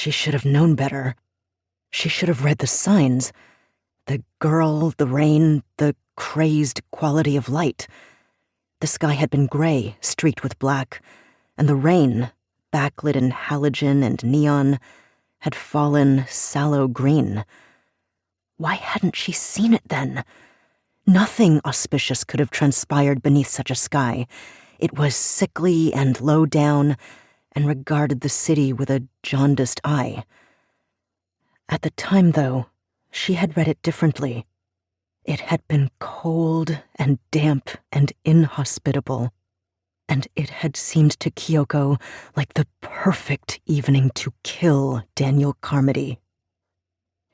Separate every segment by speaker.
Speaker 1: She should have known better. She should have read the signs. The girl, the rain, the crazed quality of light. The sky had been gray, streaked with black, and the rain, backlit in halogen and neon, had fallen sallow green. Why hadn't she seen it then? Nothing auspicious could have transpired beneath such a sky. It was sickly and low down, and regarded the city with a jaundiced eye. At the time, though, she had read it differently. It had been cold and damp and inhospitable, and it had seemed to Kyoko like the perfect evening to kill Daniel Carmody.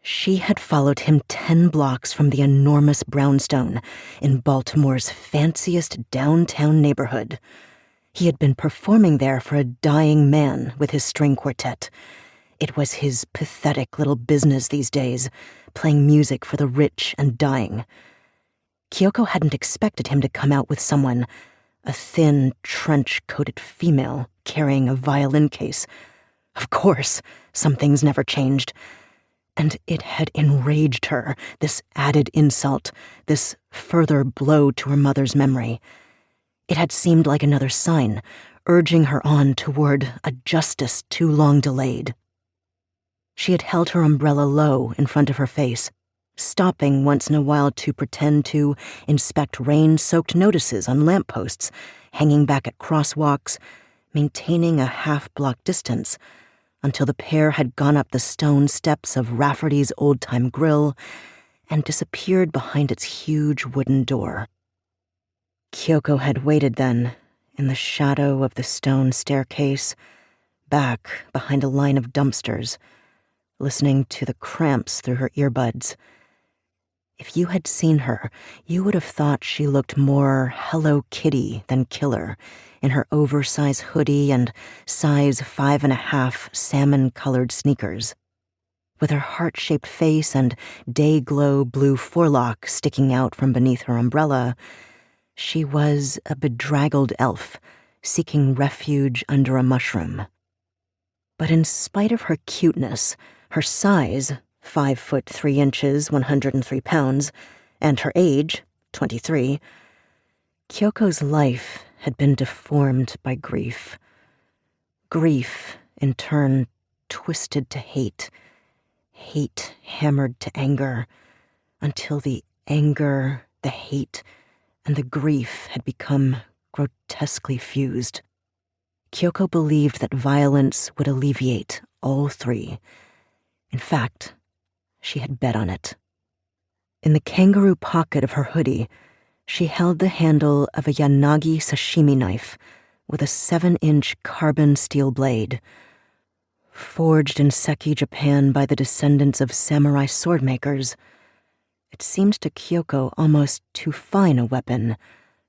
Speaker 1: She had followed him 10 blocks from the enormous brownstone in Baltimore's fanciest downtown neighborhood. He had been performing there for a dying man with his string quartet. It was his pathetic little business these days, playing music for the rich and dying. Kyoko hadn't expected him to come out with someone, a thin, trench-coated female carrying a violin case. Of course, some things never changed. And it had enraged her, this added insult, this further blow to her mother's memory. It had seemed like another sign, urging her on toward a justice too long delayed. She had held her umbrella low in front of her face, stopping once in a while to pretend to inspect rain-soaked notices on lampposts, hanging back at crosswalks, maintaining a half-block distance, until the pair had gone up the stone steps of Rafferty's old-time grill and disappeared behind its huge wooden door. Kyoko had waited then, in the shadow of the stone staircase, back behind a line of dumpsters, listening to the cramps through her earbuds. If you had seen her, you would have thought she looked more Hello Kitty than killer, in her oversized hoodie and size 5.5 salmon-colored sneakers. With her heart-shaped face and day-glow blue forelock sticking out from beneath her umbrella, she was a bedraggled elf, seeking refuge under a mushroom. But in spite of her cuteness, her size, 5 foot 3 inches, 103 pounds, and her age, 23, Kyoko's life had been deformed by grief. Grief, in turn, twisted to hate, hate hammered to anger, until the anger, the hate, and the grief had become grotesquely fused. Kyoko believed that violence would alleviate all three. In fact, she had bet on it. In the kangaroo pocket of her hoodie, she held the handle of a Yanagi sashimi knife with a 7-inch carbon steel blade. Forged in Seki, Japan by the descendants of samurai swordmakers, it seemed to Kyoko almost too fine a weapon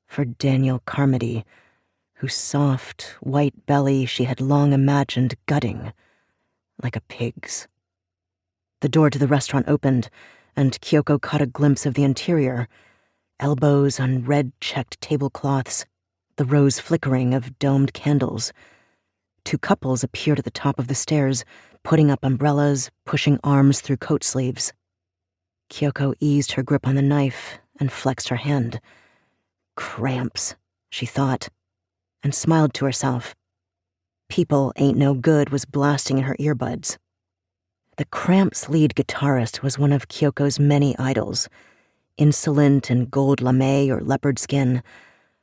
Speaker 1: for Daniel Carmody, whose soft, white belly she had long imagined gutting like a pig's. The door to the restaurant opened, and Kyoko caught a glimpse of the interior, elbows on red-checked tablecloths, the rose flickering of domed candles. 2 couples appeared at the top of the stairs, putting up umbrellas, pushing arms through coat sleeves. Kyoko eased her grip on the knife and flexed her hand. Cramps, she thought, and smiled to herself. People Ain't No Good was blasting in her earbuds. The Cramps' lead guitarist was one of Kyoko's many idols. Insolent in gold lame or leopard skin,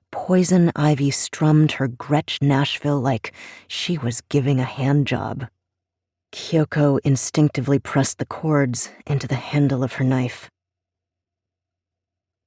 Speaker 1: Poison Ivy strummed her Gretsch Nashville like she was giving a hand job. Kyoko instinctively pressed the chords into the handle of her knife.